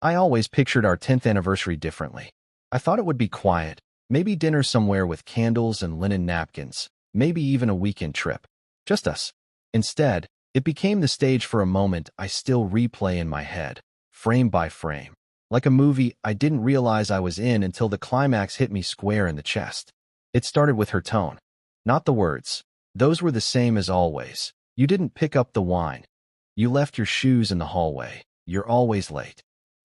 I always pictured our 10th anniversary differently. I thought it would be quiet, maybe dinner somewhere with candles and linen napkins, maybe even a weekend trip. Just us. Instead, it became the stage for a moment I still replay in my head, frame by frame. Like a movie I didn't realize I was in until the climax hit me square in the chest. It started with her tone. Not the words. Those were the same as always. You didn't pick up the wine. You left your shoes in the hallway. You're always late.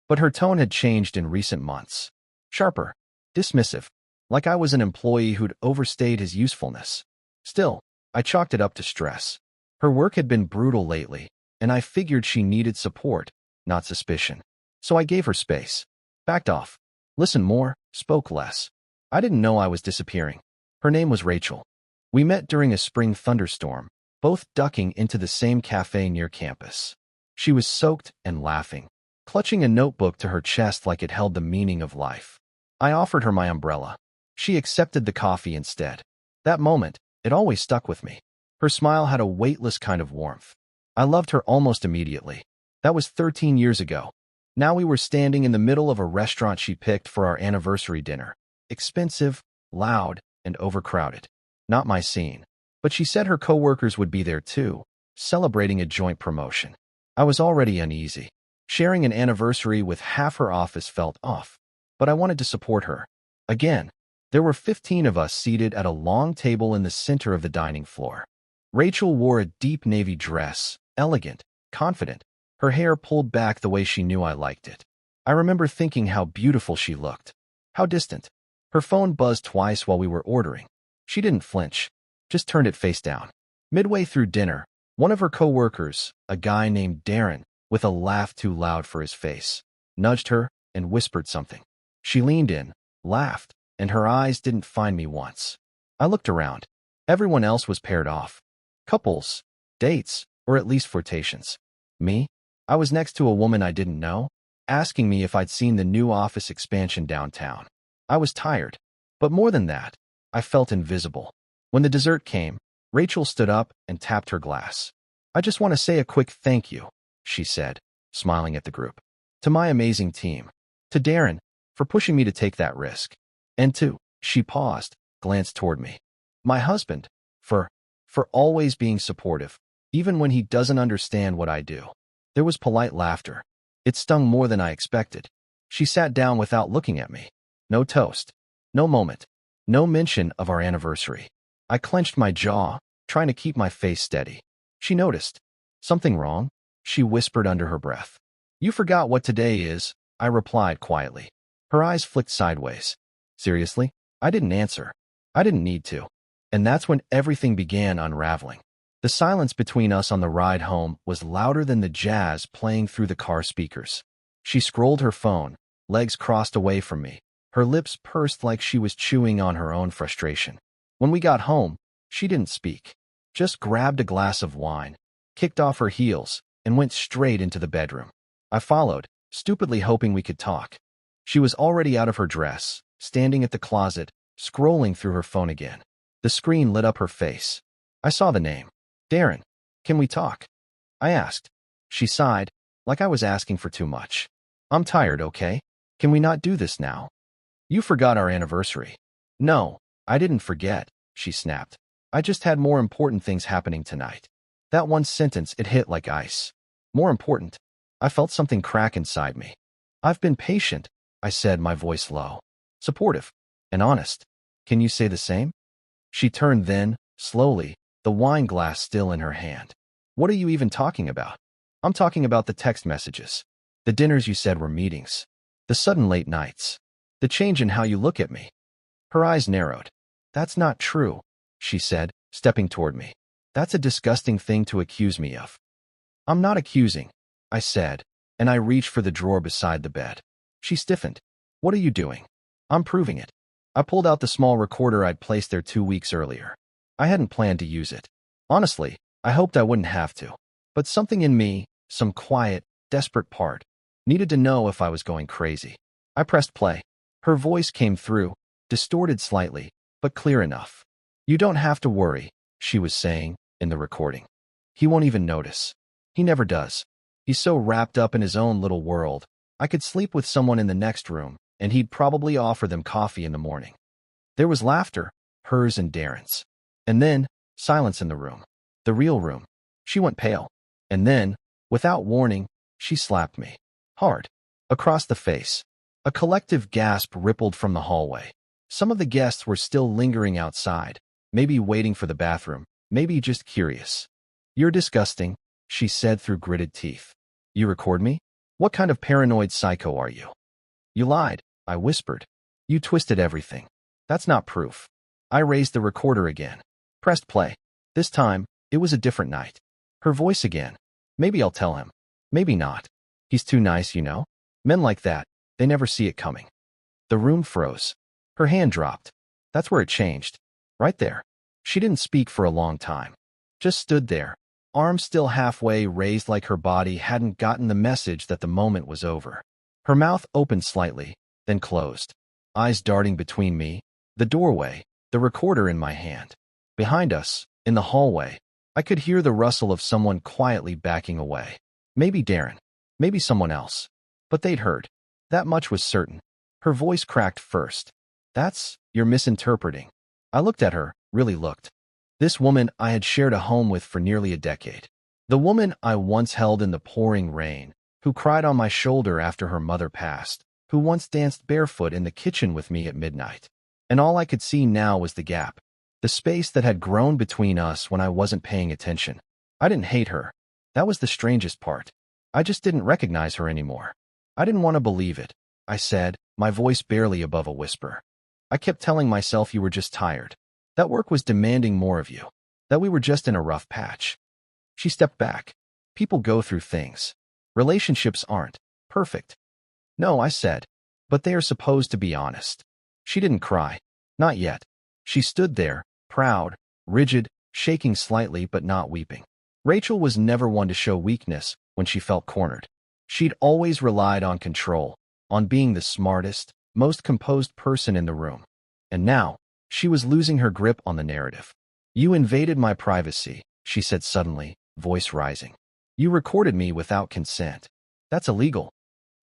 But her tone had changed in recent months. Sharper. Dismissive. Like I was an employee who'd overstayed his usefulness. Still, I chalked it up to stress. Her work had been brutal lately, and I figured she needed support, not suspicion. So I gave her space. Backed off. Listened more, spoke less. I didn't know I was disappearing. Her name was Rachel. We met during a spring thunderstorm, both ducking into the same cafe near campus. She was soaked and laughing, clutching a notebook to her chest like it held the meaning of life. I offered her my umbrella. She accepted the coffee instead. That moment, it always stuck with me. Her smile had a weightless kind of warmth. I loved her almost immediately. That was 13 years ago. Now we were standing in the middle of a restaurant she picked for our anniversary dinner. Expensive, loud, and overcrowded. Not my scene. But she said her coworkers would be there too, celebrating a joint promotion. I was already uneasy. Sharing an anniversary with half her office felt off. But I wanted to support her. Again, there were 15 of us seated at a long table in the center of the dining floor. Rachel wore a deep navy dress, elegant, confident, her hair pulled back the way she knew I liked it. I remember thinking how beautiful she looked. How distant. Her phone buzzed twice while we were ordering. She didn't flinch, just turned it face down. Midway through dinner, one of her coworkers, a guy named Darren, with a laugh too loud for his face, nudged her and whispered something. She leaned in, laughed, and her eyes didn't find me once. I looked around. Everyone else was paired off. Couples, dates, or at least flirtations. Me? I was next to a woman I didn't know, asking me if I'd seen the new office expansion downtown. I was tired. But more than that, I felt invisible. When the dessert came, Rachel stood up and tapped her glass. I just want to say a quick thank you, she said, smiling at the group. To my amazing team. To Darren, for pushing me to take that risk. And to, she paused, glanced toward me. My husband, for always being supportive, even when he doesn't understand what I do. There was polite laughter. It stung more than I expected. She sat down without looking at me. No toast. No moment. No mention of our anniversary. I clenched my jaw, trying to keep my face steady. She noticed. Something wrong? She whispered under her breath. You forgot what today is, I replied quietly. Her eyes flicked sideways. Seriously? I didn't answer. I didn't need to. And that's when everything began unraveling. The silence between us on the ride home was louder than the jazz playing through the car speakers. She scrolled her phone, legs crossed away from me, her lips pursed like she was chewing on her own frustration. When we got home, she didn't speak, just grabbed a glass of wine, kicked off her heels, and went straight into the bedroom. I followed, stupidly hoping we could talk. She was already out of her dress, standing at the closet, scrolling through her phone again. The screen lit up her face. I saw the name. Darren, can we talk? I asked. She sighed, like I was asking for too much. I'm tired, okay? Can we not do this now? You forgot our anniversary. No, I didn't forget, she snapped. I just had more important things happening tonight. That one sentence, it hit like ice. More important. I felt something crack inside me. I've been patient, I said, my voice low. Supportive. And honest. Can you say the same? She turned then, slowly, the wine glass still in her hand. What are you even talking about? I'm talking about the text messages. The dinners you said were meetings. The sudden late nights. The change in how you look at me. Her eyes narrowed. That's not true, she said, stepping toward me. That's a disgusting thing to accuse me of. I'm not accusing, I said, and I reached for the drawer beside the bed. She stiffened. What are you doing? I'm proving it. I pulled out the small recorder I'd placed there 2 weeks earlier. I hadn't planned to use it. Honestly, I hoped I wouldn't have to. But something in me, some quiet, desperate part, needed to know if I was going crazy. I pressed play. Her voice came through, distorted slightly, but clear enough. You don't have to worry, she was saying, in the recording. He won't even notice. He never does. He's so wrapped up in his own little world, I could sleep with someone in the next room, and he'd probably offer them coffee in the morning. There was laughter, hers and Darren's. And then, silence in the room. The real room. She went pale. And then, without warning, she slapped me. Hard. Across the face. A collective gasp rippled from the hallway. Some of the guests were still lingering outside, maybe waiting for the bathroom, maybe just curious. "You're disgusting," she said through gritted teeth. "You record me? What kind of paranoid psycho are you?" "You lied," I whispered. "You twisted everything." "That's not proof." I raised the recorder again. Pressed play. This time, it was a different night. Her voice again. "Maybe I'll tell him. Maybe not. He's too nice, you know? Men like that, they never see it coming." The room froze. Her hand dropped. That's where it changed. Right there. She didn't speak for a long time. Just stood there, arms still halfway raised like her body hadn't gotten the message that the moment was over. Her mouth opened slightly, then closed. Eyes darting between me, the doorway, the recorder in my hand. Behind us, in the hallway, I could hear the rustle of someone quietly backing away. Maybe Darren. Maybe someone else. But they'd heard. That much was certain. Her voice cracked first. "You're misinterpreting." I looked at her, really looked. This woman I had shared a home with for nearly a decade. The woman I once held in the pouring rain, who cried on my shoulder after her mother passed, who once danced barefoot in the kitchen with me at midnight. And all I could see now was the gap. The space that had grown between us when I wasn't paying attention. I didn't hate her. That was the strangest part. I just didn't recognize her anymore. I didn't want to believe it, I said, my voice barely above a whisper. I kept telling myself you were just tired. That work was demanding more of you. That we were just in a rough patch. She stepped back. People go through things. Relationships aren't perfect. No, I said, but they are supposed to be honest. She didn't cry. Not yet. She stood there, proud, rigid, shaking slightly but not weeping. Rachel was never one to show weakness when she felt cornered. She'd always relied on control, on being the smartest, most composed person in the room. And now, she was losing her grip on the narrative. "You invaded my privacy," she said suddenly, voice rising. "You recorded me without consent. That's illegal."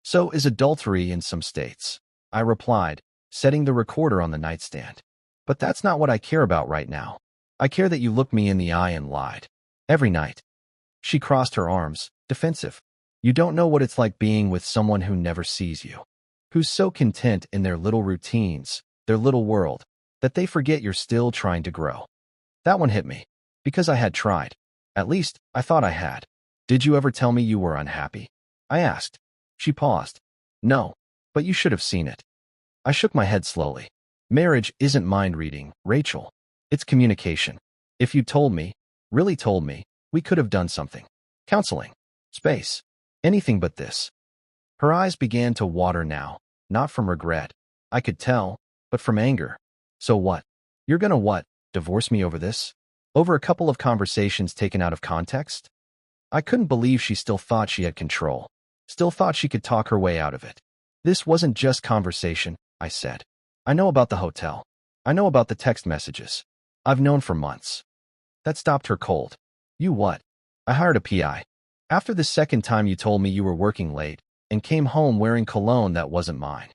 "So is adultery in some states," I replied, setting the recorder on the nightstand. "But that's not what I care about right now. I care that you looked me in the eye and lied. Every night." She crossed her arms, defensive. "You don't know what it's like being with someone who never sees you. Who's so content in their little routines, their little world, that they forget you're still trying to grow." That one hit me, because I had tried. At least, I thought I had. "Did you ever tell me you were unhappy?" I asked. She paused. "No, but you should have seen it." I shook my head slowly. "Marriage isn't mind reading, Rachel. It's communication. If you told me, really told me, we could have done something. Counseling. Space. Anything but this." Her eyes began to water now, not from regret, I could tell, but from anger. "So what? You're gonna what? Divorce me over this? Over a couple of conversations taken out of context?" I couldn't believe she still thought she had control, still thought she could talk her way out of it. "This wasn't just conversation," I said. "I know about the hotel. I know about the text messages. I've known for months." That stopped her cold. "You what?" "I hired a PI. After the second time you told me you were working late and came home wearing cologne that wasn't mine."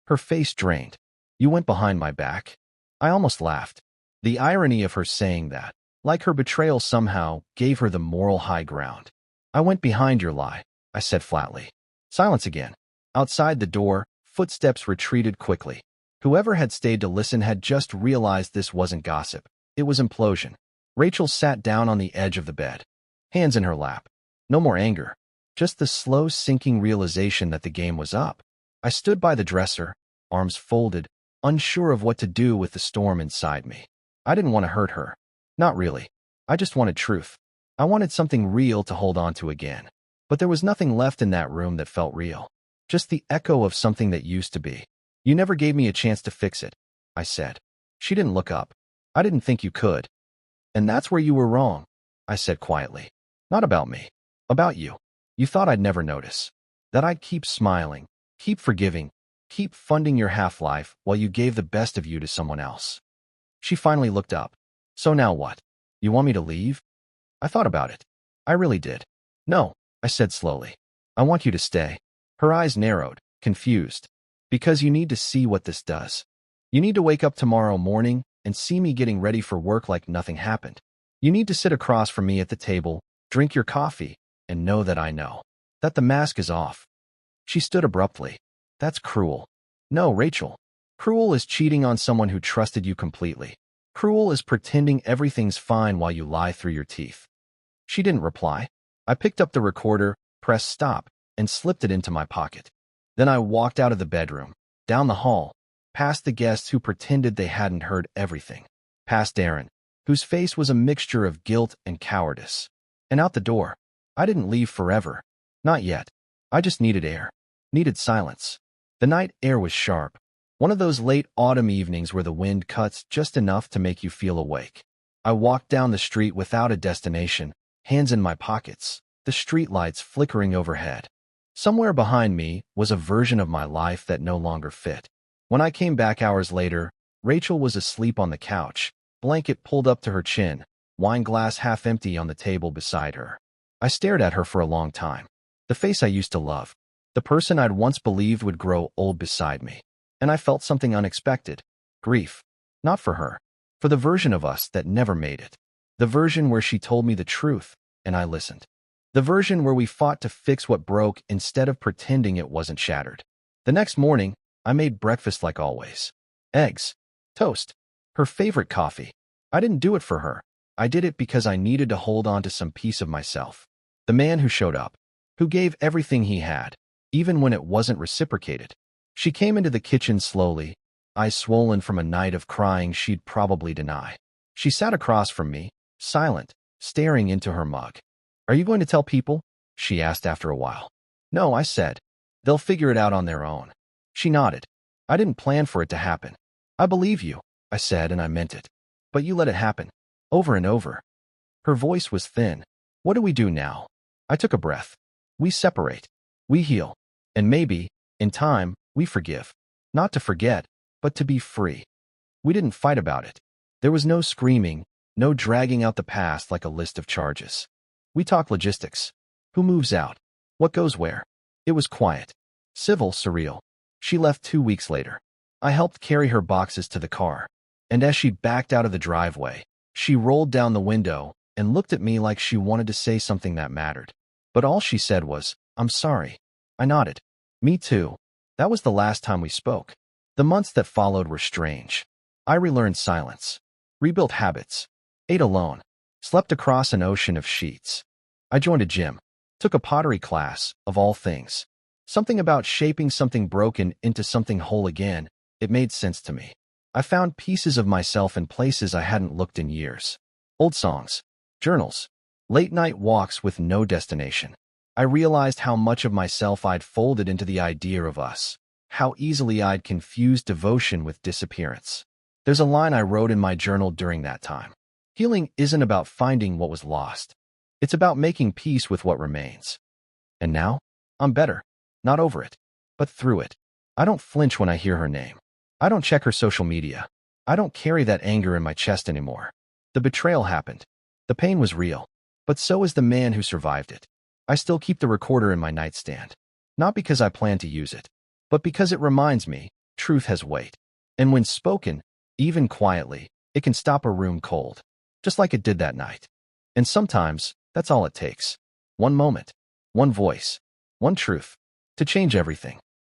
Her face drained. "You went behind my back?" I almost laughed. The irony of her saying that, like her betrayal somehow, gave her the moral high ground. "I went behind your lie," I said flatly. Silence again. Outside the door, footsteps retreated quickly. Whoever had stayed to listen had just realized this wasn't gossip. It was implosion. Rachel sat down on the edge of the bed, hands in her lap. No more anger, just the slow sinking realization that the game was up. I stood by the dresser, arms folded, unsure of what to do with the storm inside me. I didn't want to hurt her. Not really. I just wanted truth. I wanted something real to hold on to again. But there was nothing left in that room that felt real. Just the echo of something that used to be. "You never gave me a chance to fix it," I said. She didn't look up. "I didn't think you could." "And that's where you were wrong," I said quietly. "Not about me. About you. You thought I'd never notice. That I'd keep smiling, keep forgiving, keep funding your half-life while you gave the best of you to someone else." She finally looked up. "So now what? You want me to leave?" I thought about it. I really did. "No," I said slowly. "I want you to stay." Her eyes narrowed, confused. Because you need to see what this does. You need to wake up tomorrow morning and see me getting ready for work like nothing happened. You need to sit across from me at the table, drink your coffee, and know that I know. That the mask is off. She stood abruptly. That's cruel. No, Rachel. Cruel is cheating on someone who trusted you completely. Cruel is pretending everything's fine while you lie through your teeth. She didn't reply. I picked up the recorder, pressed stop, and slipped it into my pocket. Then I walked out of the bedroom, down the hall, past the guests who pretended they hadn't heard everything, past Aaron, whose face was a mixture of guilt and cowardice, and out the door. I didn't leave forever. Not yet. I just needed air. Needed silence. The night air was sharp. One of those late autumn evenings where the wind cuts just enough to make you feel awake. I walked down the street without a destination, hands in my pockets, the streetlights flickering overhead. Somewhere behind me was a version of my life that no longer fit. When I came back hours later, Rachel was asleep on the couch, blanket pulled up to her chin, wine glass half empty on the table beside her. I stared at her for a long time. The face I used to love. The person I'd once believed would grow old beside me. And I felt something unexpected. Grief. Not for her. For the version of us that never made it. The version where she told me the truth, and I listened. The version where we fought to fix what broke instead of pretending it wasn't shattered. The next morning, I made breakfast like always. Eggs. Toast. Her favorite coffee. I didn't do it for her. I did it because I needed to hold on to some piece of myself. The man who showed up. Who gave everything he had, even when it wasn't reciprocated. She came into the kitchen slowly, eyes swollen from a night of crying she'd probably deny. She sat across from me, silent, staring into her mug. Are you going to tell people? She asked after a while. No, I said. They'll figure it out on their own. She nodded. I didn't plan for it to happen. I believe you, I said, and I meant it. But you let it happen. Over and over. Her voice was thin. What do we do now? I took a breath. We separate. We heal. And maybe, in time, we forgive. Not to forget, but to be free. We didn't fight about it. There was no screaming, no dragging out the past like a list of charges. We talked logistics. Who moves out? What goes where? It was quiet. Civil, surreal. She left 2 weeks later. I helped carry her boxes to the car. And as she backed out of the driveway, she rolled down the window and looked at me like she wanted to say something that mattered. But all she said was, I'm sorry. I nodded. Me too. That was the last time we spoke. The months that followed were strange. I relearned silence, rebuilt habits, ate alone, slept across an ocean of sheets. I joined a gym, took a pottery class, of all things. Something about shaping something broken into something whole again, it made sense to me. I found pieces of myself in places I hadn't looked in years. Old songs, journals, late-night walks with no destination. I realized how much of myself I'd folded into the idea of us, how easily I'd confused devotion with disappearance. There's a line I wrote in my journal during that time. Healing isn't about finding what was lost. It's about making peace with what remains. And now, I'm better. Not over it, but through it. I don't flinch when I hear her name. I don't check her social media. I don't carry that anger in my chest anymore. The betrayal happened. The pain was real. But so is the man who survived it. I still keep the recorder in my nightstand. Not because I plan to use it, but because it reminds me, truth has weight. And when spoken, even quietly, it can stop a room cold. Just like it did that night. And sometimes, that's all it takes. One moment, one voice, one truth, to change everything.